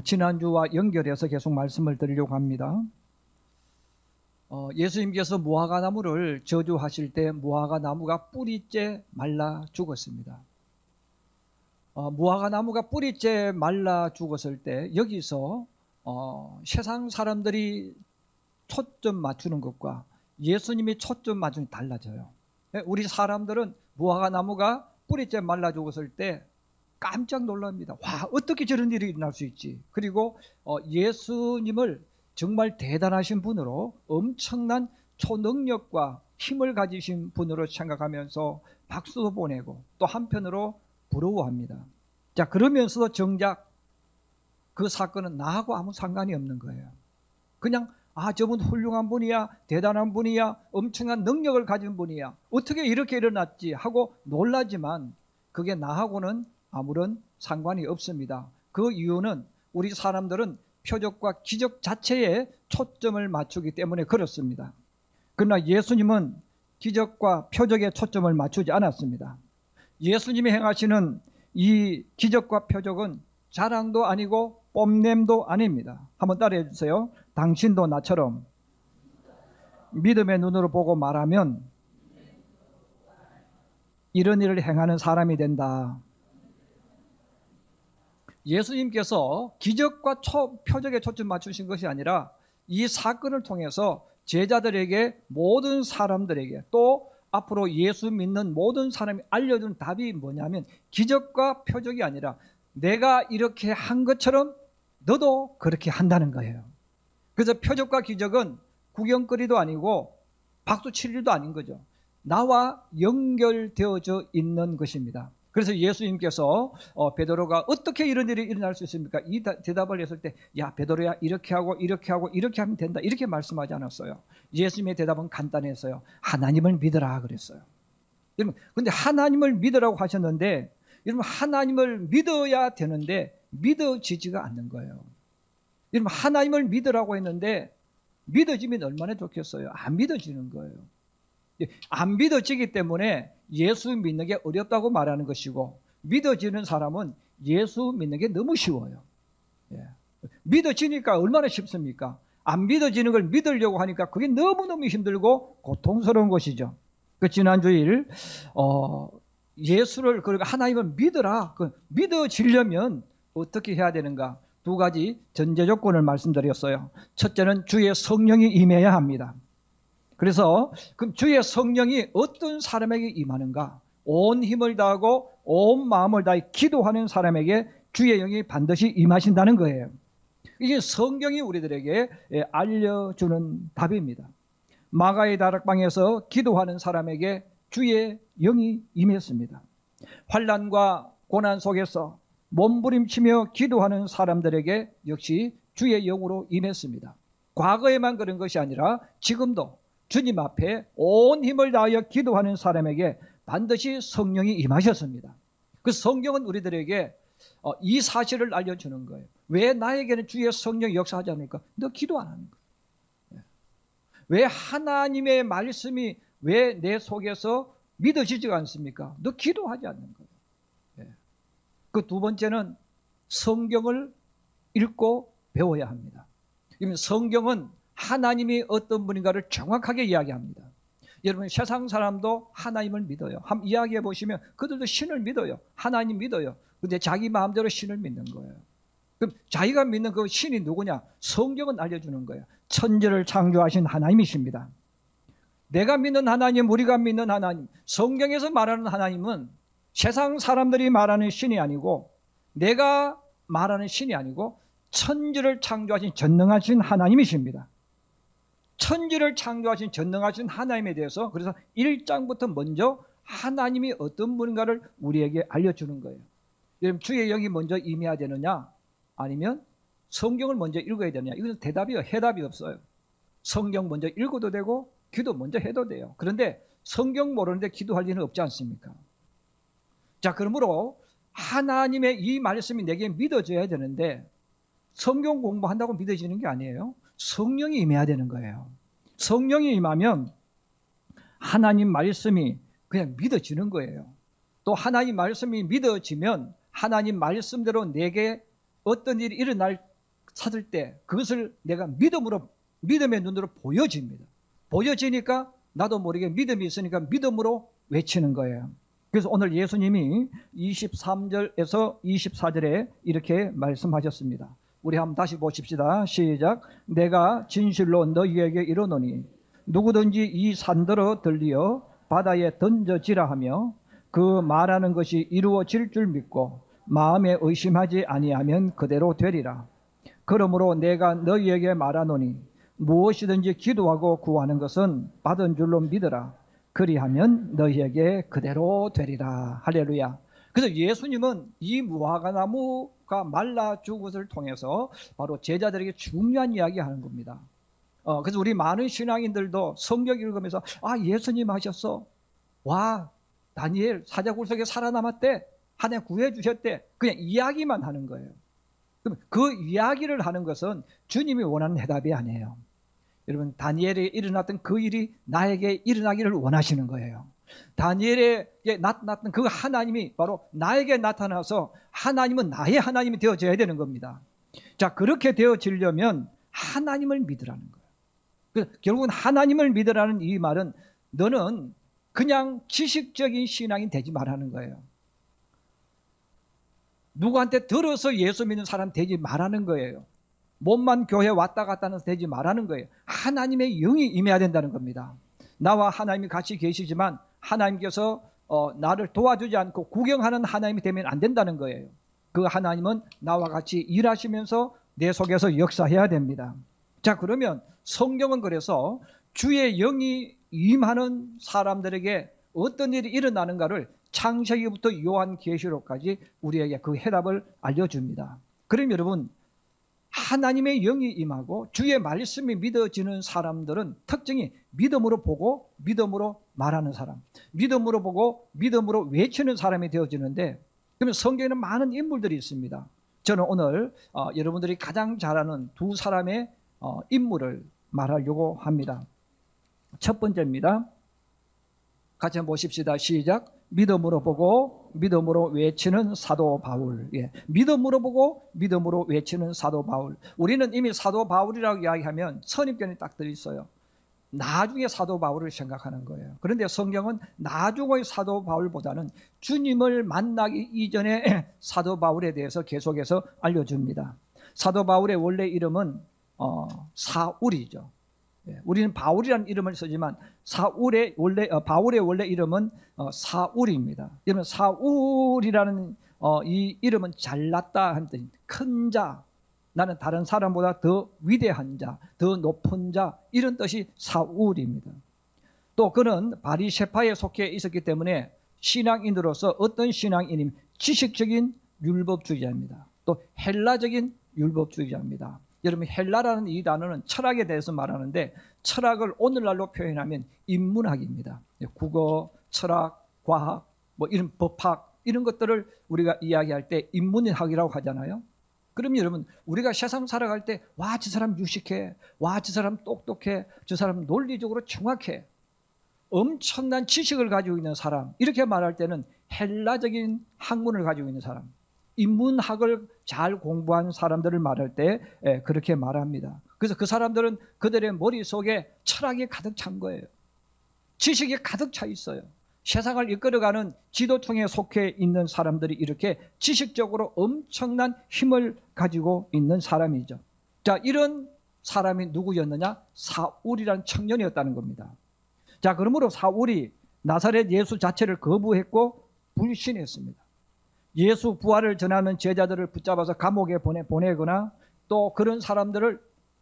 지난주와 연결해서 계속 말씀을 드리려고 합니다. 예수님께서 무화과 나무를 저주하실 때 무화과 나무가 뿌리째 말라 죽었습니다. 무화과 나무가 뿌리째 말라 죽었을 때 여기서 세상 사람들이 초점 맞추는 것과 예수님이 초점 맞추는 게 달라져요. 우리 사람들은 무화과 나무가 뿌리째 말라 죽었을 때 깜짝 놀랍니다. 와, 어떻게 저런 일이 일어날 수 있지? 그리고 예수님을 정말 대단하신 분으로 엄청난 초능력과 힘을 가지신 분으로 생각하면서 박수도 보내고 또 한편으로 부러워합니다. 자, 그러면서도 정작 그 사건은 나하고 아무 상관이 없는 거예요. 그냥 저분 훌륭한 분이야, 대단한 분이야, 엄청난 능력을 가진 분이야, 어떻게 이렇게 일어났지 하고 놀라지만 그게 나하고는 아무런 상관이 없습니다. 그 이유는 우리 사람들은 표적과 기적 자체에 초점을 맞추기 때문에 그렇습니다. 그러나 예수님은 기적과 표적에 초점을 맞추지 않았습니다. 예수님이 행하시는 이 기적과 표적은 자랑도 아니고 뽐냄도 아닙니다. 한번 따라해 주세요. 당신도 나처럼 믿음의 눈으로 보고 말하면 이런 일을 행하는 사람이 된다. 예수님께서 기적과 표적에 초점 맞추신 것이 아니라 이 사건을 통해서 제자들에게, 모든 사람들에게, 또 앞으로 예수 믿는 모든 사람이 알려준 답이 뭐냐면 기적과 표적이 아니라 내가 이렇게 한 것처럼 너도 그렇게 한다는 거예요. 그래서 표적과 기적은 구경거리도 아니고 박수 칠 일도 아닌 거죠. 나와 연결되어져 있는 것입니다. 그래서 예수님께서 베드로가 어떻게 이런 일이 일어날 수 있습니까? 이 대답을 했을 때, 야 베드로야, 이렇게 하고 이렇게 하고 이렇게 하면 된다, 이렇게 말씀하지 않았어요. 예수님의 대답은 간단했어요. 하나님을 믿으라 그랬어요. 여러분, 근데 하나님을 믿으라고 하셨는데, 여러분, 하나님을 믿어야 되는데 믿어지지가 않는 거예요. 여러분, 하나님을 믿으라고 했는데 믿어지면 얼마나 좋겠어요. 안 믿어지는 거예요. 안 믿어지기 때문에 예수 믿는 게 어렵다고 말하는 것이고, 믿어지는 사람은 예수 믿는 게 너무 쉬워요. 믿어지니까 얼마나 쉽습니까? 안 믿어지는 걸 믿으려고 하니까 그게 너무너무 힘들고 고통스러운 것이죠. 그 지난주일 예수를, 그러니까 하나님을 믿으라, 믿어지려면 어떻게 해야 되는가? 두 가지 전제 조건을 말씀드렸어요. 첫째는 주의 성령이 임해야 합니다. 그래서 그럼 주의 성령이 어떤 사람에게 임하는가? 온 힘을 다하고 온 마음을 다해 기도하는 사람에게 주의 영이 반드시 임하신다는 거예요. 이게 성경이 우리들에게 알려주는 답입니다. 마가의 다락방에서 기도하는 사람에게 주의 영이 임했습니다. 환난과 고난 속에서 몸부림치며 기도하는 사람들에게 역시 주의 영으로 임했습니다. 과거에만 그런 것이 아니라 지금도 주님 앞에 온 힘을 다하여 기도하는 사람에게 반드시 성령이 임하셨습니다. 그 성경은 우리들에게 이 사실을 알려주는 거예요. 왜 나에게는 주의 성령이 역사하지 않을까? 너 기도 안 하는 거예요. 왜 하나님의 말씀이 왜 내 속에서 믿어지지가 않습니까? 너 기도하지 않는 거예요. 그 두 번째는 성경을 읽고 배워야 합니다. 성경은 하나님이 어떤 분인가를 정확하게 이야기합니다. 여러분, 세상 사람도 하나님을 믿어요. 한번 이야기해 보시면 그들도 신을 믿어요. 하나님 믿어요. 근데 자기 마음대로 신을 믿는 거예요. 그럼 자기가 믿는 그 신이 누구냐? 성경은 알려주는 거예요. 천지를 창조하신 하나님이십니다. 내가 믿는 하나님, 우리가 믿는 하나님, 성경에서 말하는 하나님은 세상 사람들이 말하는 신이 아니고, 내가 말하는 신이 아니고 천지를 창조하신 전능하신 하나님이십니다. 천지를 창조하신 전능하신 하나님에 대해서, 그래서 1장부터 먼저 하나님이 어떤 분인가를 우리에게 알려주는 거예요. 여러분, 주의 영이 먼저 임해야 되느냐, 아니면 성경을 먼저 읽어야 되느냐? 이건 해답이 없어요. 성경 먼저 읽어도 되고 기도 먼저 해도 돼요. 그런데 성경 모르는데 기도할 리는 없지 않습니까? 자, 그러므로 하나님의 이 말씀이 내게 믿어져야 되는데, 성경 공부한다고 믿어지는 게 아니에요. 성령이 임해야 되는 거예요. 성령이 임하면 하나님 말씀이 그냥 믿어지는 거예요. 또 하나님 말씀이 믿어지면 하나님 말씀대로 내게 어떤 일이 일어날 찾을 때 그것을 내가 믿음의 눈으로 보여집니다. 보여지니까 나도 모르게 믿음이 있으니까 믿음으로 외치는 거예요. 그래서 오늘 예수님이 23절에서 24절에 이렇게 말씀하셨습니다. 우리 한번 다시 보십시다. 시작. 내가 진실로 너희에게 이르노니 누구든지 이 산더러 들리어 바다에 던져지라 하며 그 말하는 것이 이루어질 줄 믿고 마음에 의심하지 아니하면 그대로 되리라. 그러므로 내가 너희에게 말하노니 무엇이든지 기도하고 구하는 것은 받은 줄로 믿으라. 그리하면 너희에게 그대로 되리라. 할렐루야. 그래서 예수님은 이 무화과나무가 말라 죽은 것을 통해서 바로 제자들에게 중요한 이야기 하는 겁니다. 그래서 우리 많은 신앙인들도 성경 읽으면서 예수님 하셨어. 와, 다니엘 사자굴 속에 살아남았대. 하나님 구해주셨대. 그냥 이야기만 하는 거예요. 그럼 그 이야기를 하는 것은 주님이 원하는 해답이 아니에요. 여러분, 다니엘에 일어났던 그 일이 나에게 일어나기를 원하시는 거예요. 다니엘에게 나타났던 그 하나님이 바로 나에게 나타나서 하나님은 나의 하나님이 되어져야 되는 겁니다. 자, 그렇게 되어지려면 하나님을 믿으라는 거예요. 결국은 하나님을 믿으라는 이 말은 너는 그냥 지식적인 신앙이 되지 말라는 거예요. 누구한테 들어서 예수 믿는 사람 되지 말라는 거예요. 몸만 교회 왔다 갔다 하는 되지 말라는 거예요. 하나님의 영이 임해야 된다는 겁니다. 나와 하나님이 같이 계시지만 하나님께서 나를 도와주지 않고 구경하는 하나님이 되면 안 된다는 거예요. 그 하나님은 나와 같이 일하시면서 내 속에서 역사해야 됩니다. 자, 그러면 성경은 그래서 주의 영이 임하는 사람들에게 어떤 일이 일어나는가를 창세기부터 요한계시록까지 우리에게 그 해답을 알려줍니다. 그럼 여러분, 하나님의 영이 임하고 주의 말씀이 믿어지는 사람들은 특징이 믿음으로 보고 믿음으로 말하는 사람, 믿음으로 보고 믿음으로 외치는 사람이 되어지는데, 그러면 성경에는 많은 인물들이 있습니다. 저는 오늘 여러분들이 가장 잘 아는 두 사람의 인물을 말하려고 합니다. 첫 번째입니다. 같이 한번 보십시다. 시작. 믿음으로 보고 믿음으로 외치는 사도 바울. 믿음으로 보고 믿음으로 외치는 사도 바울. 우리는 이미 사도 바울이라고 이야기하면 선입견이 딱 들어있어요. 나중에 사도 바울을 생각하는 거예요. 그런데 성경은 나중의 사도 바울보다는 주님을 만나기 이전에 사도 바울에 대해서 계속해서 알려줍니다. 사도 바울의 원래 이름은 사울이죠. 우리는 바울이라는 이름을 쓰지만 바울의 원래 이름은 사울입니다. 여러분, 사울이라는 이 이름은 잘났다 하는 뜻, 큰 자, 나는 다른 사람보다 더 위대한 자, 더 높은 자, 이런 뜻이 사울입니다. 또 그는 바리새파에 속해 있었기 때문에 신앙인으로서 어떤 신앙인이면 지식적인 율법주의자입니다. 또 헬라적인 율법주의자입니다. 여러분, 헬라라는 이 단어는 철학에 대해서 말하는데, 철학을 오늘날로 표현하면 인문학입니다. 국어, 철학, 과학, 이런 법학, 이런 것들을 우리가 이야기할 때 인문학이라고 하잖아요. 그럼 여러분, 우리가 세상 살아갈 때 와, 저 사람 유식해, 와, 저 사람 똑똑해, 저 사람 논리적으로 정확해, 엄청난 지식을 가지고 있는 사람, 이렇게 말할 때는 헬라적인 학문을 가지고 있는 사람, 인문학을 잘 공부한 사람들을 말할 때 그렇게 말합니다. 그래서 그 사람들은 그들의 머릿속에 철학이 가득 찬 거예요. 지식이 가득 차 있어요. 세상을 이끌어가는 지도층에 속해 있는 사람들이 이렇게 지식적으로 엄청난 힘을 가지고 있는 사람이죠. 자, 이런 사람이 누구였느냐? 사울이라는 청년이었다는 겁니다. 자, 그러므로 사울이 나사렛 예수 자체를 거부했고 불신했습니다. 예수 부활을 전하는 제자들을 붙잡아서 감옥에 보내거나 또 그런 사람들을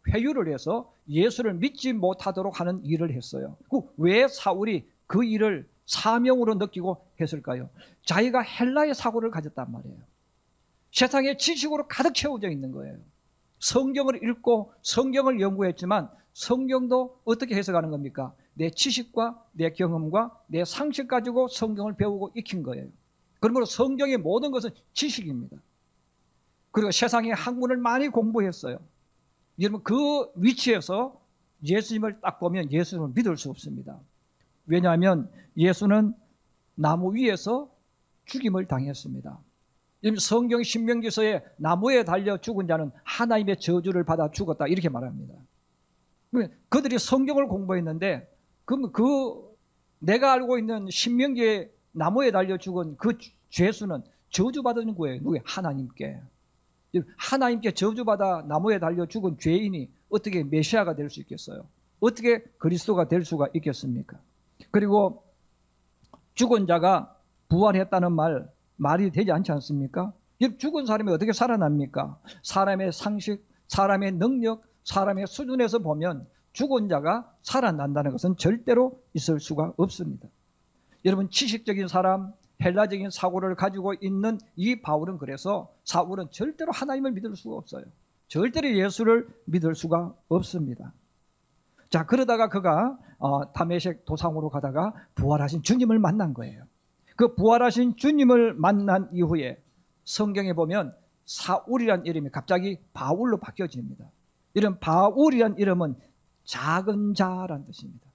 회유를 해서 예수를 믿지 못하도록 하는 일을 했어요. 왜 사울이 그 일을 사명으로 느끼고 했을까요? 자기가 헬라의 사고를 가졌단 말이에요. 세상에 지식으로 가득 채워져 있는 거예요. 성경을 읽고 성경을 연구했지만 성경도 어떻게 해석하는 겁니까? 내 지식과 내 경험과 내 상식 가지고 성경을 배우고 익힌 거예요. 그러므로 성경의 모든 것은 지식입니다. 그리고 세상의 학문을 많이 공부했어요. 여러분, 그 위치에서 예수님을 딱 보면 예수님을 믿을 수 없습니다. 왜냐하면 예수는 나무 위에서 죽임을 당했습니다. 성경 신명기서에 나무에 달려 죽은 자는 하나님의 저주를 받아 죽었다 이렇게 말합니다. 그들이 성경을 공부했는데 내가 알고 있는 신명기에 나무에 달려 죽은 그 죄수는 저주받은 거예요. 누구예요? 하나님께. 하나님께 저주받아 나무에 달려 죽은 죄인이 어떻게 메시아가 될 수 있겠어요? 어떻게 그리스도가 될 수가 있겠습니까? 그리고 죽은 자가 부활했다는 말이 되지 않지 않습니까? 죽은 사람이 어떻게 살아납니까? 사람의 상식, 사람의 능력, 사람의 수준에서 보면 죽은 자가 살아난다는 것은 절대로 있을 수가 없습니다. 여러분, 지식적인 사람, 헬라적인 사고를 가지고 있는 이 바울은, 그래서 사울은 절대로 하나님을 믿을 수가 없어요. 절대로 예수를 믿을 수가 없습니다. 자, 그러다가 그가 다메섹 도상으로 가다가 부활하신 주님을 만난 거예요. 그 부활하신 주님을 만난 이후에 성경에 보면 사울이란 이름이 갑자기 바울로 바뀌어집니다. 이런 바울이란 이름은 작은 자란 뜻입니다.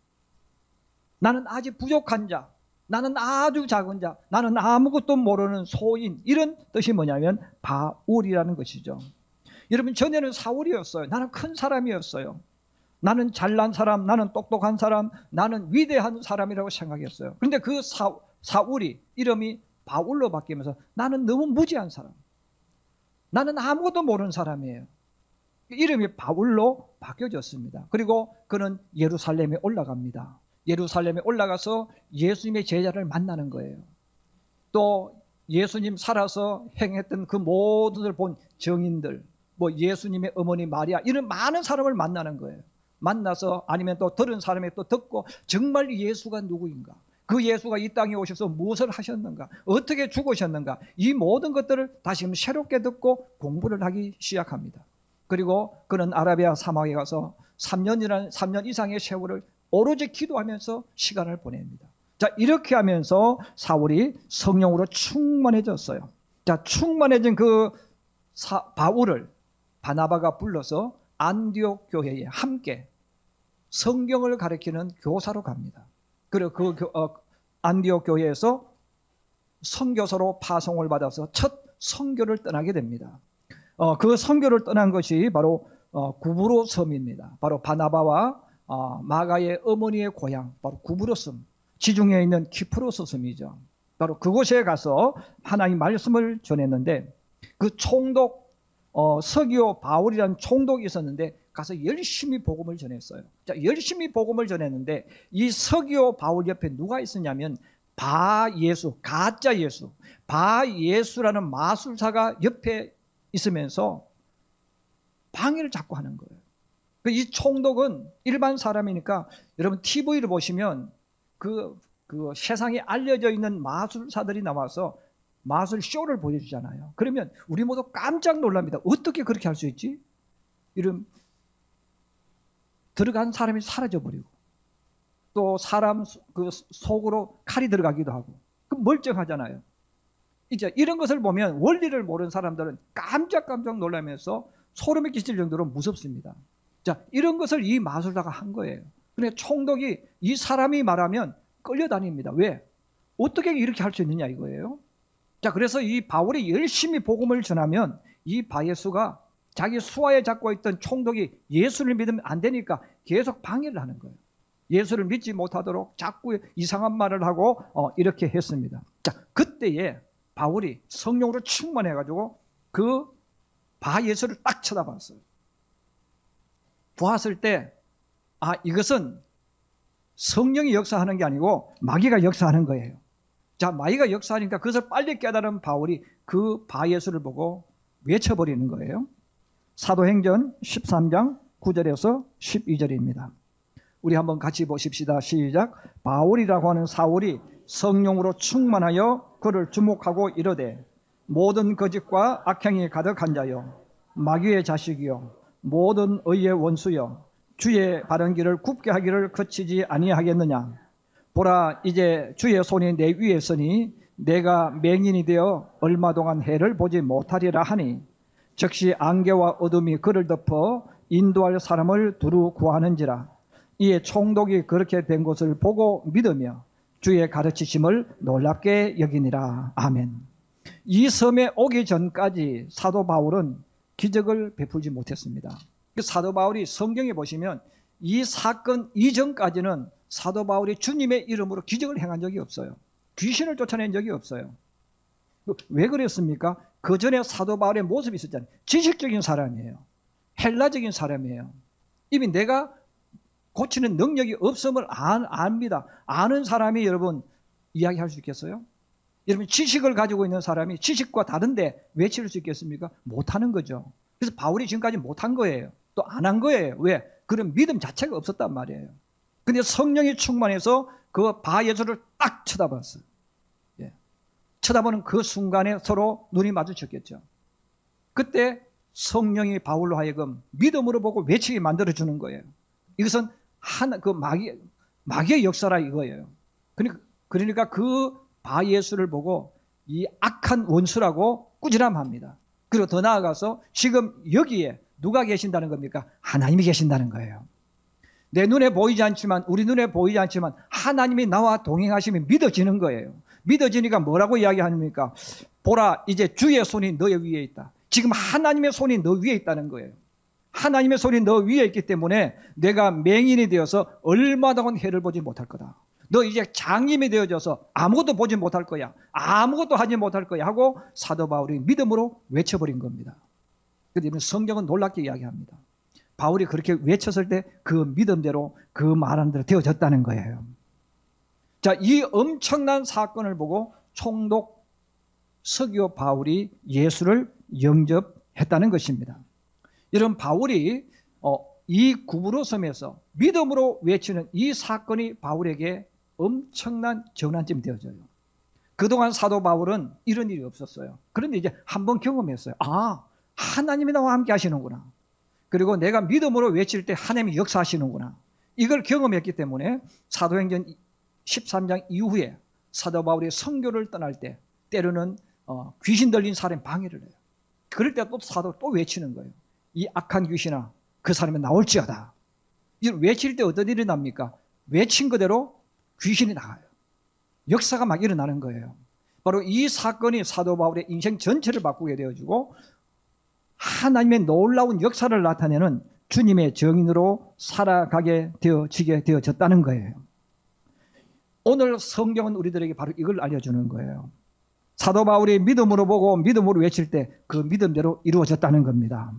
나는 아직 부족한 자, 나는 아주 작은 자, 나는 아무것도 모르는 소인, 이런 뜻이 뭐냐면 바울이라는 것이죠. 여러분, 전에는 사울이었어요. 나는 큰 사람이었어요. 나는 잘난 사람, 나는 똑똑한 사람, 나는 위대한 사람이라고 생각했어요. 그런데 그 사울이 이름이 바울로 바뀌면서 나는 너무 무지한 사람, 나는 아무것도 모르는 사람이에요. 이름이 바울로 바뀌어졌습니다. 그리고 그는 예루살렘에 올라갑니다. 예루살렘에 올라가서 예수님의 제자를 만나는 거예요. 또 예수님 살아서 행했던 그 모든 것을 본 정인들, 예수님의 어머니 마리아, 이런 많은 사람을 만나는 거예요. 만나서, 아니면 또 들은 사람이 또 듣고, 정말 예수가 누구인가, 그 예수가 이 땅에 오셔서 무엇을 하셨는가, 어떻게 죽으셨는가, 이 모든 것들을 다시금 새롭게 듣고 공부를 하기 시작합니다. 그리고 그는 아라비아 사막에 가서 3년 이상의 세월을 오로지 기도하면서 시간을 보냅니다. 자, 이렇게 하면서 사울이 성령으로 충만해졌어요. 자, 충만해진 그 바울을 바나바가 불러서 안디옥 교회에 함께 성경을 가르치는 교사로 갑니다. 그리고 그 안디옥 교회에서 선교사로 파송을 받아서 첫 선교를 떠나게 됩니다. 그 선교를 떠난 것이 바로 구브로 섬입니다. 바로 바나바와 마가의 어머니의 고향, 바로 구브로 섬, 지중해에 있는 키프로스 섬이죠. 바로 그곳에 가서 하나님 말씀을 전했는데, 그 총독 서기오 바울이라는 총독이 있었는데 가서 열심히 복음을 전했어요. 자, 열심히 복음을 전했는데 이 서기오 바울 옆에 누가 있었냐면 바예수, 가짜 예수, 바예수라는 마술사가 옆에 있으면서 방해를 자꾸 하는 거예요. 이 총독은 일반 사람이니까, 여러분 TV를 보시면 그 세상에 알려져 있는 마술사들이 나와서 마술 쇼를 보여주잖아요. 그러면 우리 모두 깜짝 놀랍니다. 어떻게 그렇게 할 수 있지? 이런 들어간 사람이 사라져 버리고, 또 사람 그 속으로 칼이 들어가기도 하고, 그 멀쩡하잖아요. 이제 이런 것을 보면 원리를 모르는 사람들은 깜짝 놀라면서 소름이 끼칠 정도로 무섭습니다. 자, 이런 것을 이 마술사가 한 거예요. 근데 총독이 이 사람이 말하면 끌려다닙니다. 왜? 어떻게 이렇게 할 수 있느냐 이거예요. 자, 그래서 이 바울이 열심히 복음을 전하면 이 바예수가 자기 수하에 잡고 있던 총독이 예수를 믿으면 안 되니까 계속 방해를 하는 거예요. 예수를 믿지 못하도록 자꾸 이상한 말을 하고 이렇게 했습니다. 자, 그때에 바울이 성령으로 충만해가지고 그 바예수를 딱 쳐다봤어요. 보았을 때, 이것은 성령이 역사하는 게 아니고 마귀가 역사하는 거예요. 자, 마귀가 역사하니까 그것을 빨리 깨달은 바울이 그 바예수를 보고 외쳐버리는 거예요. 사도행전 13장 9절에서 12절입니다. 우리 한번 같이 보십시다. 시작. 바울이라고 하는 사울이 성령으로 충만하여 그를 주목하고 이르되, 모든 거짓과 악행이 가득한 자여, 마귀의 자식이여, 모든 의의 원수여, 주의 바른 길을 굽게 하기를 그치지 아니하겠느냐. 보라, 이제 주의 손이 내 위에 있으니 내가 맹인이 되어 얼마 동안 해를 보지 못하리라 하니, 즉시 안개와 어둠이 그를 덮어 인도할 사람을 두루 구하는지라. 이에 총독이 그렇게 된 것을 보고 믿으며 주의 가르치심을 놀랍게 여기니라. 아멘. 이 섬에 오기 전까지 사도 바울은 기적을 베풀지 못했습니다. 사도 바울이 성경에 보시면 이 사건 이전까지는 사도 바울이 주님의 이름으로 기적을 행한 적이 없어요. 귀신을 쫓아낸 적이 없어요. 왜 그랬습니까? 그 전에 사도 바울의 모습이 있었잖아요. 지식적인 사람이에요. 헬라적인 사람이에요. 이미 내가 고치는 능력이 없음을 압니다. 아는 사람이 여러분 이야기할 수 있겠어요? 여러분 지식을 가지고 있는 사람이 지식과 다른데 외칠 수 있겠습니까? 못하는 거죠. 그래서 바울이 지금까지 못한 거예요. 또 안 한 거예요. 왜? 그런 믿음 자체가 없었단 말이에요. 근데 성령이 충만해서 그 바 예수를 딱 쳐다봤어요. 예. 쳐다보는 그 순간에 서로 눈이 마주쳤겠죠. 그때 성령이 바울로 하여금 믿음으로 보고 외치게 만들어주는 거예요. 이것은 그 마귀의 역사라 이거예요. 그러니까 그 바 예수를 보고 이 악한 원수라고 꾸지람합니다. 그리고 더 나아가서 지금 여기에 누가 계신다는 겁니까? 하나님이 계신다는 거예요. 내 눈에 보이지 않지만, 우리 눈에 보이지 않지만 하나님이 나와 동행하시면 믿어지는 거예요. 믿어지니까 뭐라고 이야기합니까? 보라, 이제 주의 손이 너의 위에 있다. 지금 하나님의 손이 너 위에 있다는 거예요. 하나님의 손이 너 위에 있기 때문에 내가 맹인이 되어서 얼마동안 해를 보지 못할 거다. 너 이제 장님이 되어져서 아무것도 보지 못할 거야. 아무것도 하지 못할 거야 하고 사도 바울이 믿음으로 외쳐버린 겁니다. 그런데 성경은 놀랍게 이야기합니다. 바울이 그렇게 외쳤을 때 그 믿음대로 그 말한 대로 되어졌다는 거예요. 자, 이 엄청난 사건을 보고 총독 서기오 바울이 예수를 영접했다는 것입니다. 이런 바울이 이 구브로 섬에서 믿음으로 외치는 이 사건이 바울에게 엄청난 전환점이 되어져요. 그동안 사도 바울은 이런 일이 없었어요. 그런데 이제 한번 경험했어요. 아, 하나님이 나와 함께 하시는구나. 그리고 내가 믿음으로 외칠 때 하나님이 역사하시는구나. 이걸 경험했기 때문에 사도행전 13장 이후에 사도 바울이 선교를 떠날 때 때로는 귀신 들린 사람이 방해를 해요. 그럴 때 또 사도 또 외치는 거예요. 이 악한 귀신아, 그 사람이 나올지어다. 이걸 외칠 때 어떤 일이 납니까? 외친 그대로 귀신이 나가요. 역사가 막 일어나는 거예요. 바로 이 사건이 사도 바울의 인생 전체를 바꾸게 되어지고 하나님의 놀라운 역사를 나타내는 주님의 증인으로 살아가게 되어졌다는 거예요. 오늘 성경은 우리들에게 바로 이걸 알려주는 거예요. 사도 바울이 믿음으로 보고 믿음으로 외칠 때 그 믿음대로 이루어졌다는 겁니다.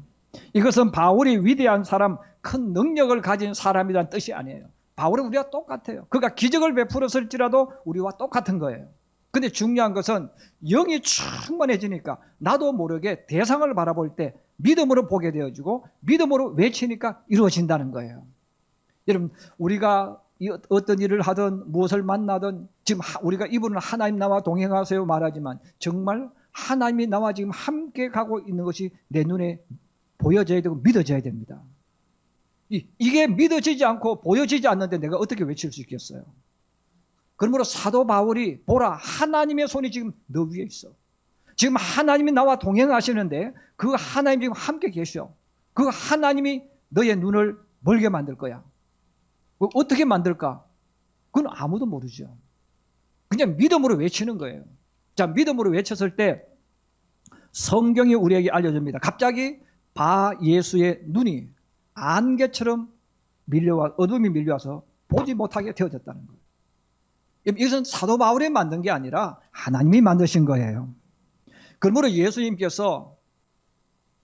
이것은 바울이 위대한 사람, 큰 능력을 가진 사람이라는 뜻이 아니에요. 바울은 우리와 똑같아요. 그가 기적을 베풀었을지라도 우리와 똑같은 거예요. 근데 중요한 것은 영이 충만해지니까 나도 모르게 대상을 바라볼 때 믿음으로 보게 되어지고 믿음으로 외치니까 이루어진다는 거예요. 여러분, 우리가 어떤 일을 하든 무엇을 만나든 지금 우리가 이분은 하나님 나와 동행하세요 말하지만 정말 하나님이 나와 지금 함께 가고 있는 것이 내 눈에 보여져야 되고 믿어져야 됩니다. 이게 믿어지지 않고 보여지지 않는데 내가 어떻게 외칠 수 있겠어요? 그러므로 사도 바울이 보라, 하나님의 손이 지금 너 위에 있어. 지금 하나님이 나와 동행하시는데 그 하나님 지금 함께 계셔. 그 하나님이 너의 눈을 멀게 만들 거야. 어떻게 만들까? 그건 아무도 모르죠. 그냥 믿음으로 외치는 거예요. 자, 믿음으로 외쳤을 때 성경이 우리에게 알려줍니다. 갑자기 바 예수의 눈이 안개처럼 어둠이 밀려와서 보지 못하게 되어졌다는 거예요. 이것은 사도 바울이 만든 게 아니라 하나님이 만드신 거예요. 그러므로 예수님께서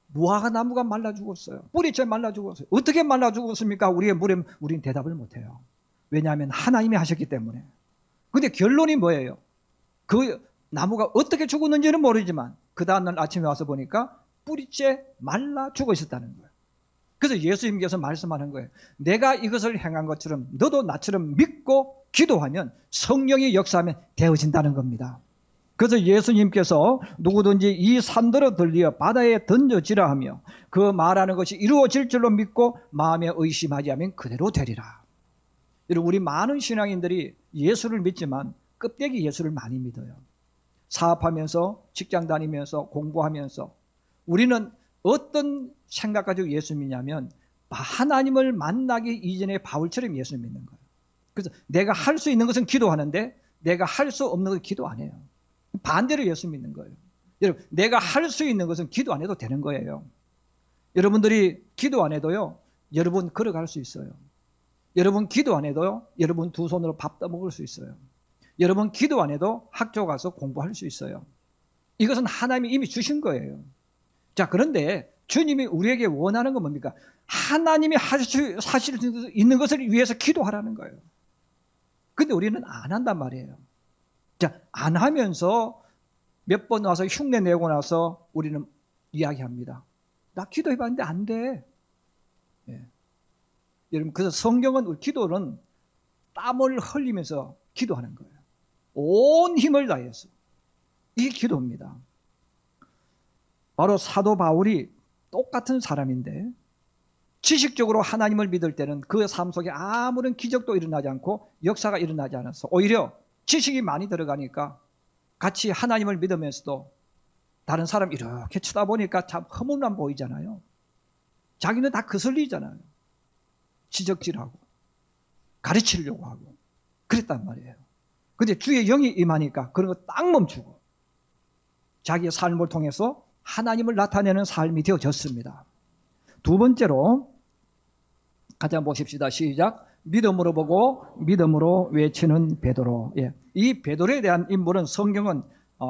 무화과나무가 말라 죽었어요. 뿌리째 말라 죽었어요. 어떻게 말라 죽었습니까? 우리는 대답을 못해요. 왜냐하면 하나님이 하셨기 때문에. 근데 결론이 뭐예요? 그 나무가 어떻게 죽었는지는 모르지만 그 다음날 아침에 와서 보니까 뿌리째 말라 죽어 있었다는 거예요. 그래서 예수님께서 말씀하는 거예요. 내가 이것을 행한 것처럼 너도 나처럼 믿고 기도하면 성령이 역사하면 되어진다는 겁니다. 그래서 예수님께서 누구든지 이 산더러 들리어 바다에 던져지라 하며 그 말하는 것이 이루어질 줄로 믿고 마음에 의심하지 않으면 그대로 되리라. 여러분, 우리 많은 신앙인들이 예수를 믿지만 껍데기 예수를 많이 믿어요. 사업하면서, 직장 다니면서, 공부하면서 우리는 어떤 생각 가지고 예수 믿냐면 하나님을 만나기 이전에 바울처럼 예수 믿는 거예요. 그래서 내가 할 수 있는 것은 기도하는데 내가 할 수 없는 것은 기도 안 해요. 반대로 예수 믿는 거예요. 여러분, 내가 할 수 있는 것은 기도 안 해도 되는 거예요. 여러분들이 기도 안 해도요, 여러분 걸어갈 수 있어요. 여러분 기도 안 해도요, 여러분 두 손으로 밥 떠먹을 수 있어요. 여러분 기도 안 해도 학교 가서 공부할 수 있어요. 이것은 하나님이 이미 주신 거예요. 자, 그런데 주님이 우리에게 원하는 건 뭡니까? 하나님이 하실 수 있는 것을 위해서 기도하라는 거예요. 근데 우리는 안 한단 말이에요. 자, 안 하면서 몇 번 와서 흉내 내고 나서 우리는 이야기합니다. 나 기도해봤는데 안 돼. 예. 여러분, 그래서 성경은, 우리 기도는 땀을 흘리면서 기도하는 거예요. 온 힘을 다해서. 이게 기도입니다. 바로 사도 바울이 똑같은 사람인데, 지식적으로 하나님을 믿을 때는 그 삶 속에 아무런 기적도 일어나지 않고 역사가 일어나지 않았어. 오히려 지식이 많이 들어가니까 같이 하나님을 믿으면서도 다른 사람 이렇게 쳐다보니까 참 허물만 보이잖아요. 자기는 다 거슬리잖아요. 지적질하고 가르치려고 하고 그랬단 말이에요. 근데 주의 영이 임하니까 그런 거 딱 멈추고 자기의 삶을 통해서 하나님을 나타내는 삶이 되어졌습니다. 두 번째로 같이 한번 보십시다. 시작. 믿음으로 보고 믿음으로 외치는 베드로. 예. 이 베드로에 대한 인물은 성경은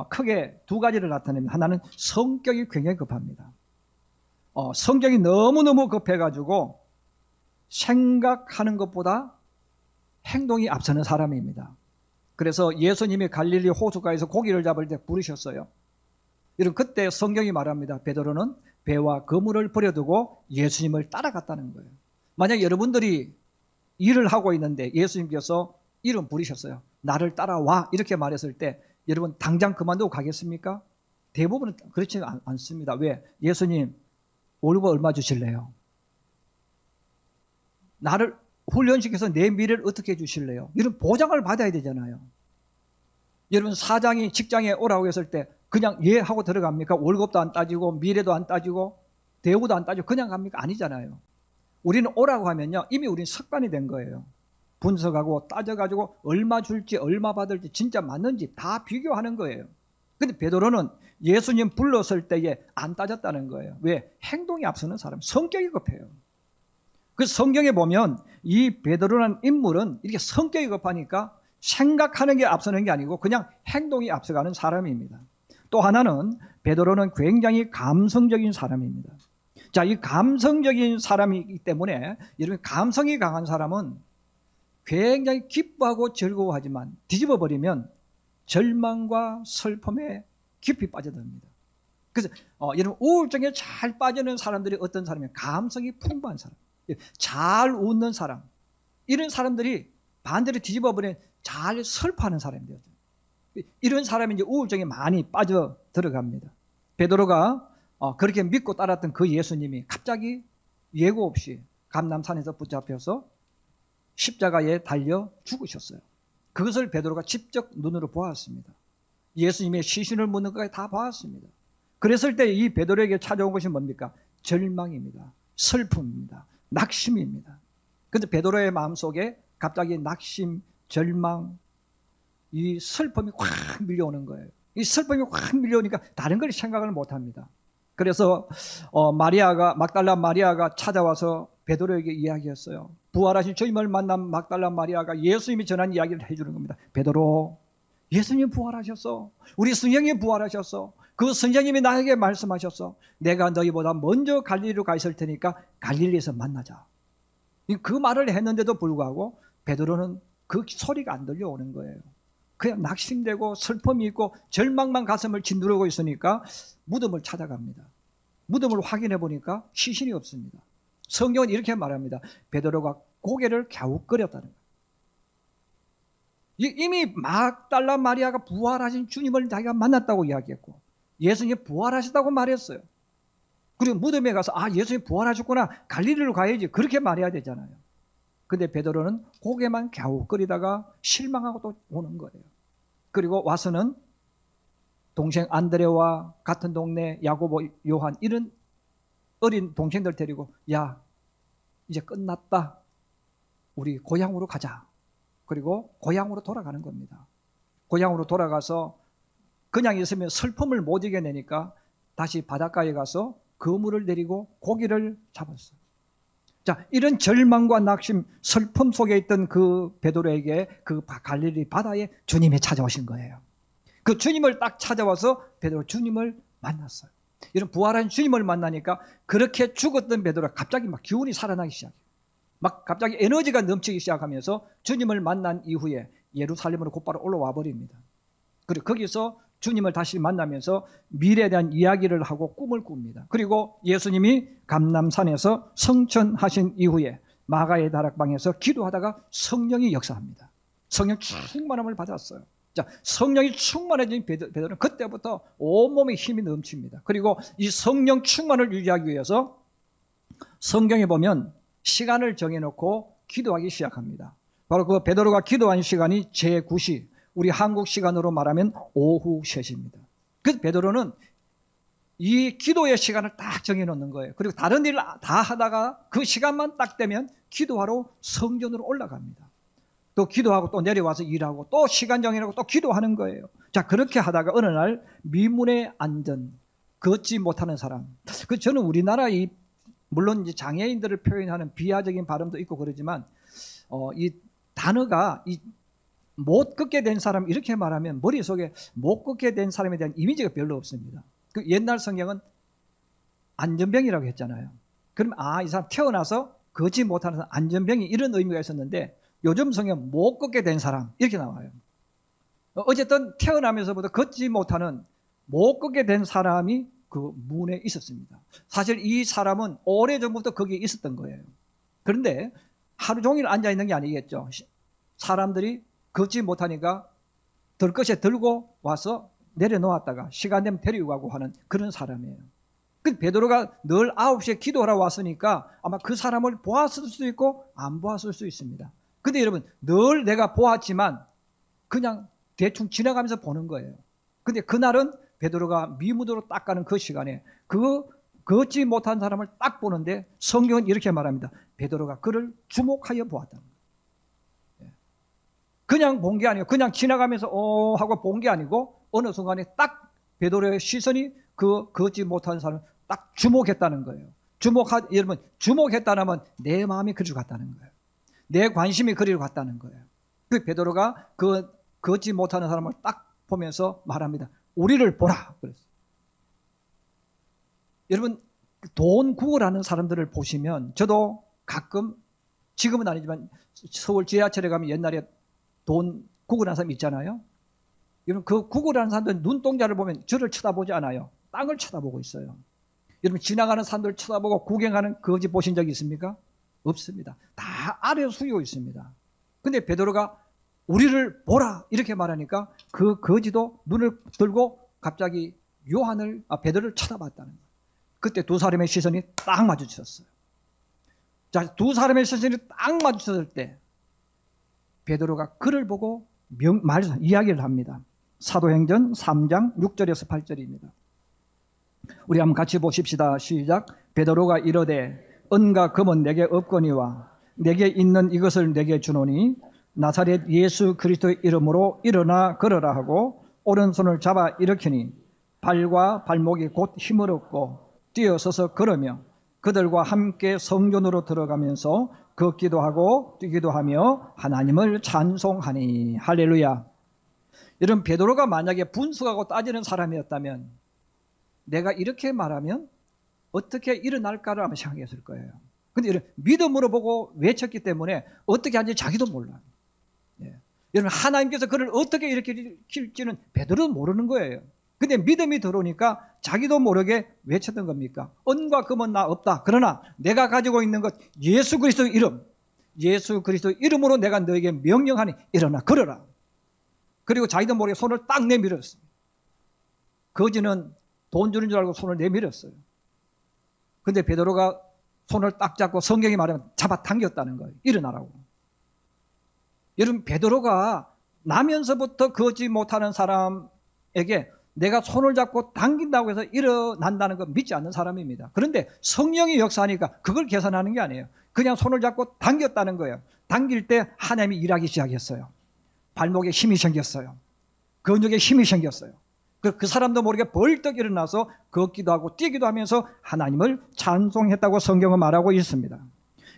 크게 두 가지를 나타냅니다. 하나는 성격이 굉장히 급합니다. 성격이 너무너무 급해가지고 생각하는 것보다 행동이 앞서는 사람입니다. 그래서 예수님이 갈릴리 호숫가에서 고기를 잡을 때 부르셨어요. 여러분, 그때 성경이 말합니다. 베드로는 배와 그물을 버려두고 예수님을 따라갔다는 거예요. 만약 여러분들이 일을 하고 있는데 예수님께서 이름 부르셨어요. 나를 따라와 이렇게 말했을 때 여러분 당장 그만두고 가겠습니까? 대부분은 그렇지 않습니다. 왜? 예수님 월급 얼마 주실래요? 나를 훈련시켜서 내 미래를 어떻게 해주실래요? 이런 보장을 받아야 되잖아요. 여러분 사장이 직장에 오라고 했을 때 그냥 예 하고 들어갑니까? 월급도 안 따지고 미래도 안 따지고 대우도 안 따지고 그냥 갑니까? 아니잖아요. 우리는 오라고 하면요 이미 우리는 습관이 된 거예요. 분석하고 따져가지고 얼마 줄지 얼마 받을지 진짜 맞는지 다 비교하는 거예요. 근데 베드로는 예수님 불렀을 때에 안 따졌다는 거예요. 왜? 행동이 앞서는 사람, 성격이 급해요. 그래서 성경에 보면 이 베드로라는 인물은 이렇게 성격이 급하니까 생각하는 게 앞서는 게 아니고 그냥 행동이 앞서가는 사람입니다. 또 하나는 베드로는 굉장히 감성적인 사람입니다. 자, 이 감성적인 사람이기 때문에 여러분 감성이 강한 사람은 굉장히 기뻐하고 즐거워하지만 뒤집어 버리면 절망과 슬픔에 깊이 빠져듭니다. 그래서 여러분 우울증에 잘 빠지는 사람들이 어떤 사람이에요? 감성이 풍부한 사람, 잘 웃는 사람. 이런 사람들이 반대로 뒤집어 버리면 잘 슬퍼하는 사람이 되어요. 이런 사람이 이제 우울증에 많이 빠져 들어갑니다. 베드로가 그렇게 믿고 따랐던 그 예수님이 갑자기 예고 없이 감람산에서 붙잡혀서 십자가에 달려 죽으셨어요. 그것을 베드로가 직접 눈으로 보았습니다. 예수님의 시신을 묻는 것까지 다 보았습니다. 그랬을 때 이 베드로에게 찾아온 것이 뭡니까? 절망입니다. 슬픔입니다. 낙심입니다. 그런데 베드로의 마음속에 갑자기 낙심, 절망, 이 슬픔이 확 밀려오는 거예요. 이 슬픔이 확 밀려오니까 다른 걸 생각을 못합니다. 그래서 막달라 마리아가 찾아와서 베드로에게 이야기했어요. 부활하신 주님을 만난 막달라 마리아가 예수님이 전한 이야기를 해주는 겁니다. 베드로, 예수님 부활하셨어. 우리 성령이 부활하셨어. 그 성령님이 나에게 말씀하셨어. 내가 너희보다 먼저 갈릴리로 가 있을 테니까 갈릴리에서 만나자. 그 말을 했는데도 불구하고 베드로는 그 소리가 안 들려오는 거예요. 그냥 낙심되고 슬픔이 있고 절망만 가슴을 짓누르고 있으니까 무덤을 찾아갑니다. 무덤을 확인해 보니까 시신이 없습니다. 성경은 이렇게 말합니다. 베드로가 고개를 갸웃거렸다는 거예요. 이미 막달라 마리아가 부활하신 주님을 자기가 만났다고 이야기했고 예수님이 부활하셨다고 말했어요. 그리고 무덤에 가서 예수님 부활하셨구나, 갈릴리로 가야지, 그렇게 말해야 되잖아요. 근데 베드로는 고개만 갸웃거리다가 실망하고 또 오는 거예요. 그리고 와서는 동생 안드레와 같은 동네 야고보, 요한 이런 어린 동생들 데리고 야 이제 끝났다, 우리 고향으로 가자. 그리고 고향으로 돌아가는 겁니다. 고향으로 돌아가서 그냥 있으면 슬픔을 못 이겨내니까 다시 바닷가에 가서 그물을 내리고 고기를 잡았어요. 자, 이런 절망과 낙심, 슬픔 속에 있던 그 베드로에게 그 갈릴리 바다에 주님이 찾아오신 거예요. 그 주님을 딱 찾아와서 베드로 주님을 만났어요. 이런 부활한 주님을 만나니까 그렇게 죽었던 베드로가 갑자기 막 기운이 살아나기 시작해요. 막 갑자기 에너지가 넘치기 시작하면서 주님을 만난 이후에 예루살렘으로 곧바로 올라와 버립니다. 그리고 거기서 주님을 다시 만나면서 미래에 대한 이야기를 하고 꿈을 꿉니다. 그리고 예수님이 감람산에서 성천하신 이후에 마가의 다락방에서 기도하다가 성령이 역사합니다. 성령 충만함을 받았어요. 자, 성령이 충만해진 베드로는 그때부터 온몸에 힘이 넘칩니다. 그리고 이 성령 충만을 유지하기 위해서 성경에 보면 시간을 정해놓고 기도하기 시작합니다. 바로 그 베드로가 기도한 시간이 제9시, 우리 한국 시간으로 말하면 오후 3시입니다. 그 베드로는 이 기도의 시간을 딱 정해놓는 거예요. 그리고 다른 일을 다 하다가 그 시간만 딱 되면 기도하러 성전으로 올라갑니다. 또 기도하고 또 내려와서 일하고 또 시간 정해놓고 또 기도하는 거예요. 자, 그렇게 하다가 어느 날 미문에 앉은 걷지 못하는 사람. 그 저는 우리나라 물론 이제 장애인들을 표현하는 비하적인 발음도 있고 그러지만 이 단어가 못 걷게 된 사람 이렇게 말하면 머릿속에 못 걷게 된 사람에 대한 이미지가 별로 없습니다. 그 옛날 성경은 안전병이라고 했잖아요. 그럼 이 사람 태어나서 걷지 못하는 사람, 안전병이 이런 의미가 있었는데 요즘 성경 못 걷게 된 사람 이렇게 나와요. 어쨌든 태어나면서부터 걷지 못하는 못 걷게 된 사람이 그 문에 있었습니다. 사실 이 사람은 오래전부터 거기에 있었던 거예요. 그런데 하루 종일 앉아있는 게 아니겠죠. 사람들이 걷지 못하니까 들것에 들고 와서 내려놓았다가 시간 되면 데리고 가고 하는 그런 사람이에요. 그 베드로가 늘 9시에 기도하러 왔으니까 아마 그 사람을 보았을 수도 있고 안 보았을 수도 있습니다. 근데 여러분, 늘 내가 보았지만 그냥 대충 지나가면서 보는 거예요. 근데 그날은 베드로가 미무도로 딱 가는 그 시간에 그 걷지 못한 사람을 딱 보는데 성경은 이렇게 말합니다. 베드로가 그를 주목하여 보았다. 그냥 본 게 아니고 그냥 지나가면서 하고 본 게 아니고 어느 순간에 딱 베드로의 시선이 그 걷지 못한 사람을 딱 주목했다는 거예요. 여러분, 주목했다는 건 내 마음이 그리로 갔다는 거예요. 내 관심이 그리로 갔다는 거예요. 그 베드로가 그 걷지 못하는 사람을 딱 보면서 말합니다. 우리를 보라. 그랬어요. 여러분, 돈 구걸하는 사람들을 보시면 저도 가끔, 지금은 아니지만 서울 지하철에 가면 옛날에 돈 구걸하는 사람 있잖아요. 여러분, 그 구걸하는 사람들 눈동자를 보면 저를 쳐다보지 않아요. 땅을 쳐다보고 있어요. 여러분, 지나가는 사람들 쳐다보고 구경하는 거지 보신 적 있습니까? 없습니다. 다 아래 숙이고 있습니다. 근데 베드로가 우리를 보라 이렇게 말하니까 그 거지도 눈을 들고 갑자기 베드로를 쳐다봤다는 거예요. 그때 두 사람의 시선이 딱 마주쳤어요. 자, 두 사람의 시선이 딱 마주쳤을 때 베드로가 그를 보고 이야기를 합니다. 사도행전 3장 6절에서 8절입니다. 우리 한번 같이 보십시다. 시작. 베드로가 이르되 은과 금은 내게 없거니와 내게 있는 이것을 내게 주노니 나사렛 예수 그리스도의 이름으로 일어나 걸어라 하고 오른손을 잡아 일으키니 발과 발목이 곧 힘을 얻고 뛰어서서 걸으며 그들과 함께 성전으로 들어가면서 걷기도 하고 뛰기도 하며 하나님을 찬송하니. 할렐루야. 여러분, 베드로가 만약에 분석하고 따지는 사람이었다면 내가 이렇게 말하면 어떻게 일어날까를 아마 생각했을 거예요. 근데 믿음으로 보고 외쳤기 때문에 어떻게 하는지 자기도 몰라요. 여러분, 하나님께서 그를 어떻게 일으킬지는 베드로는 모르는 거예요. 근데 믿음이 들어오니까 자기도 모르게 외쳤던 겁니까? 은과 금은 나 없다. 그러나 내가 가지고 있는 것 예수 그리스도의 이름, 예수 그리스도의 이름으로 내가 너에게 명령하니 일어나 걸어라. 그리고 자기도 모르게 손을 딱 내밀었어요. 거지는 돈 주는 줄 알고 손을 내밀었어요. 근데 베드로가 손을 딱 잡고 성경이 말하면 잡아당겼다는 거예요. 일어나라고. 여러분, 베드로가 나면서부터 걷지 못하는 사람에게 내가 손을 잡고 당긴다고 해서 일어난다는 건 믿지 않는 사람입니다. 그런데 성령이 역사하니까 그걸 계산하는 게 아니에요. 그냥 손을 잡고 당겼다는 거예요. 당길 때 하나님이 일하기 시작했어요. 발목에 힘이 생겼어요. 근육에 힘이 생겼어요. 그 사람도 모르게 벌떡 일어나서 걷기도 하고 뛰기도 하면서 하나님을 찬송했다고 성경은 말하고 있습니다.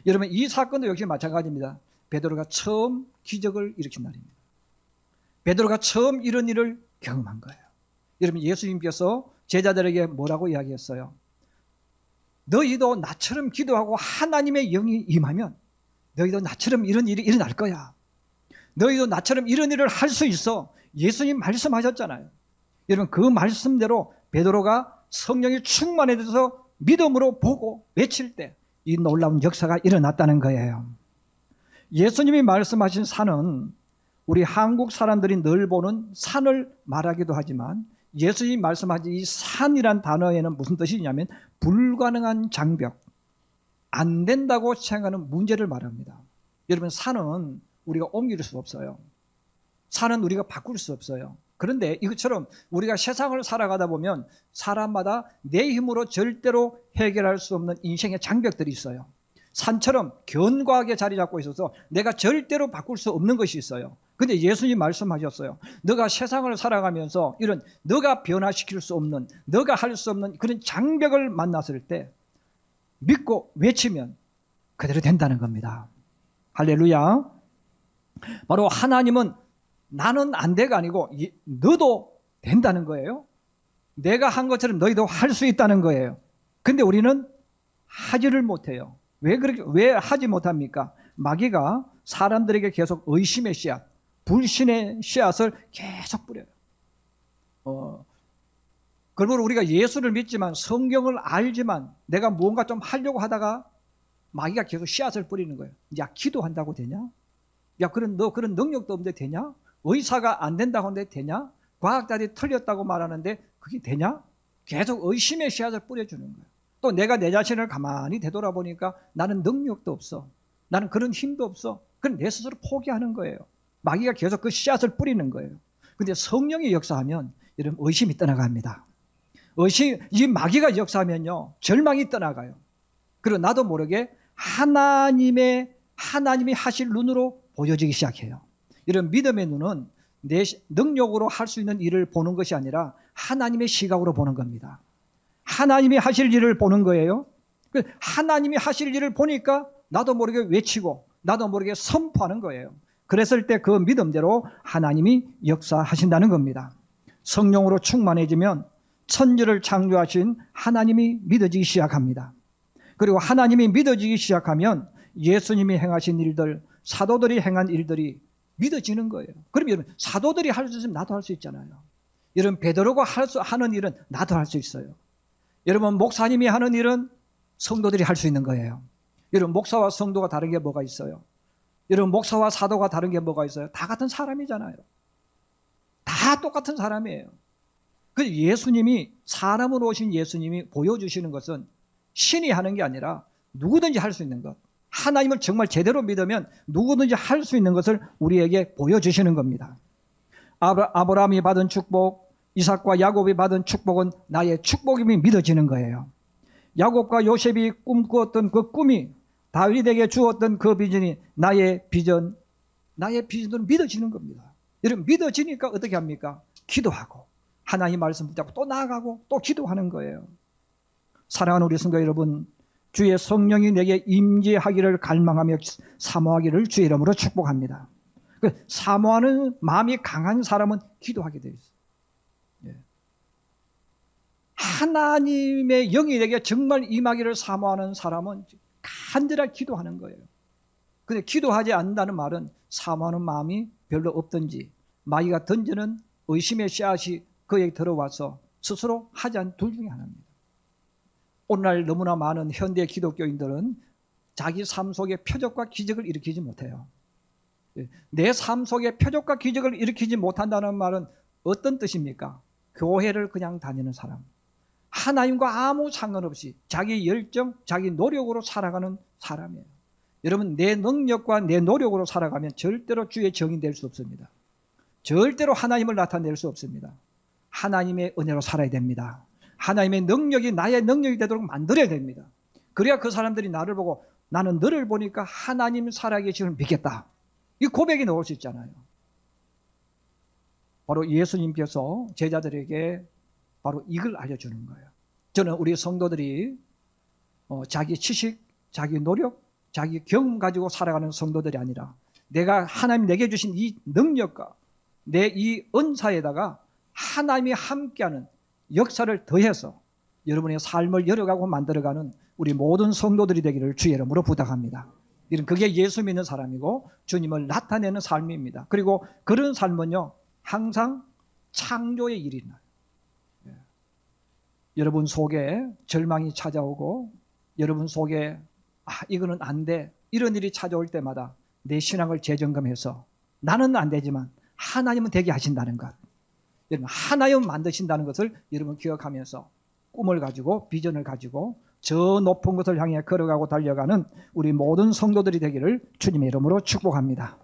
여러분, 이 사건도 역시 마찬가지입니다. 베드로가 처음 기적을 일으킨 날입니다. 베드로가 처음 이런 일을 경험한 거예요. 여러분, 예수님께서 제자들에게 뭐라고 이야기했어요? 너희도 나처럼 기도하고 하나님의 영이 임하면 너희도 나처럼 이런 일이 일어날 거야. 너희도 나처럼 이런 일을 할 수 있어. 예수님 말씀하셨잖아요. 여러분, 그 말씀대로 베드로가 성령이 충만해져서 믿음으로 보고 외칠 때 이 놀라운 역사가 일어났다는 거예요. 예수님이 말씀하신 산은 우리 한국 사람들이 늘 보는 산을 말하기도 하지만 예수님이 말씀하신 이 산이란 단어에는 무슨 뜻이 있냐면 불가능한 장벽, 안 된다고 생각하는 문제를 말합니다. 여러분, 산은 우리가 옮길 수 없어요. 산은 우리가 바꿀 수 없어요. 그런데 이것처럼 우리가 세상을 살아가다 보면 사람마다 내 힘으로 절대로 해결할 수 없는 인생의 장벽들이 있어요. 산처럼 견고하게 자리 잡고 있어서 내가 절대로 바꿀 수 없는 것이 있어요. 근데 예수님 말씀하셨어요. 너가 세상을 살아가면서 이런 너가 변화시킬 수 없는, 너가 할 수 없는 그런 장벽을 만났을 때 믿고 외치면 그대로 된다는 겁니다. 할렐루야. 바로 하나님은 나는 안 돼가 아니고 너도 된다는 거예요. 내가 한 것처럼 너희도 할 수 있다는 거예요. 근데 우리는 하지를 못해요. 왜 하지 못합니까? 마귀가 사람들에게 계속 의심의 씨앗, 불신의 씨앗을 계속 뿌려요. 그러므로 우리가 예수를 믿지만 성경을 알지만 내가 무언가 좀 하려고 하다가 마귀가 계속 씨앗을 뿌리는 거예요. 야, 기도한다고 되냐? 야, 너 그런 능력도 없는데 되냐? 의사가 안 된다고 하는데 되냐? 과학자들이 틀렸다고 말하는데 그게 되냐? 계속 의심의 씨앗을 뿌려주는 거예요. 또 내가 내 자신을 가만히 되돌아보니까 나는 능력도 없어. 나는 그런 힘도 없어. 그럼 내 스스로 포기하는 거예요. 마귀가 계속 그 씨앗을 뿌리는 거예요. 근데 성령이 역사하면 이런 의심이 떠나갑니다. 이 마귀가 역사하면요, 절망이 떠나가요. 그리고 나도 모르게 하나님이 하실 눈으로 보여지기 시작해요. 이런 믿음의 눈은 내 능력으로 할 수 있는 일을 보는 것이 아니라 하나님의 시각으로 보는 겁니다. 하나님이 하실 일을 보는 거예요. 하나님이 하실 일을 보니까 나도 모르게 외치고 나도 모르게 선포하는 거예요. 그랬을 때 그 믿음대로 하나님이 역사하신다는 겁니다. 성령으로 충만해지면 천지를 창조하신 하나님이 믿어지기 시작합니다. 그리고 하나님이 믿어지기 시작하면 예수님이 행하신 일들, 사도들이 행한 일들이 믿어지는 거예요. 그럼 여러분, 사도들이 할 수 있으면 나도 할 수 있잖아요. 여러분, 베드로가 하는 일은 나도 할 수 있어요. 여러분, 목사님이 하는 일은 성도들이 할 수 있는 거예요. 여러분, 목사와 성도가 다른 게 뭐가 있어요? 여러분, 목사와 사도가 다른 게 뭐가 있어요? 다 같은 사람이잖아요. 다 똑같은 사람이에요. 그 예수님이, 사람으로 오신 예수님이 보여주시는 것은 신이 하는 게 아니라 누구든지 할 수 있는 것. 하나님을 정말 제대로 믿으면 누구든지 할 수 있는 것을 우리에게 보여주시는 겁니다. 아브라함이 받은 축복, 이삭과 야곱이 받은 축복은 나의 축복임이 믿어지는 거예요. 야곱과 요셉이 꿈꾸었던 그 꿈이, 다윗에게 주었던 그 비전이 나의 비전으로 믿어지는 겁니다. 여러분, 믿어지니까 어떻게 합니까? 기도하고 하나님 말씀 붙잡고 또 나아가고 또 기도하는 거예요. 사랑하는 우리 성도 여러분, 주의 성령이 내게 임재하기를 갈망하며 사모하기를 주의 이름으로 축복합니다. 사모하는 마음이 강한 사람은 기도하게 되어 있어요. 하나님의 영이 내게 정말 임하기를 사모하는 사람은 간절하게 기도하는 거예요. 근데 기도하지 않는다는 말은 사모하는 마음이 별로 없든지 마귀가 던지는 의심의 씨앗이 그에게 들어와서 스스로 하지 않는 둘 중에 하나입니다. 오늘날 너무나 많은 현대 기독교인들은 자기 삶 속에 표적과 기적을 일으키지 못해요. 내 삶 속에 표적과 기적을 일으키지 못한다는 말은 어떤 뜻입니까? 교회를 그냥 다니는 사람, 하나님과 아무 상관없이 자기 열정, 자기 노력으로 살아가는 사람이에요. 여러분, 내 능력과 내 노력으로 살아가면 절대로 주의 정이 될 수 없습니다. 절대로 하나님을 나타낼 수 없습니다. 하나님의 은혜로 살아야 됩니다. 하나님의 능력이 나의 능력이 되도록 만들어야 됩니다. 그래야 그 사람들이 나를 보고 나는 너를 보니까 하나님 살아계심을 믿겠다, 이 고백이 나올 수 있잖아요. 바로 예수님께서 제자들에게 바로 이걸 알려주는 거예요. 저는 우리 성도들이 자기 지식, 자기 노력, 자기 경험 가지고 살아가는 성도들이 아니라 내가 하나님 내게 주신 이 능력과 내 이 은사에다가 하나님이 함께하는 역사를 더해서 여러분의 삶을 열어가고 만들어가는 우리 모든 성도들이 되기를 주의 이름으로 부탁합니다. 그게 예수 믿는 사람이고 주님을 나타내는 삶입니다. 그리고 그런 삶은요 항상 창조의 일이 나요. 여러분 속에 절망이 찾아오고 여러분 속에 이거는 안 돼, 이런 일이 찾아올 때마다 내 신앙을 재점검해서 나는 안 되지만 하나님은 되게 하신다는 것, 여러분 하나님 만드신다는 것을 여러분 기억하면서 꿈을 가지고 비전을 가지고 저 높은 것을 향해 걸어가고 달려가는 우리 모든 성도들이 되기를 주님의 이름으로 축복합니다.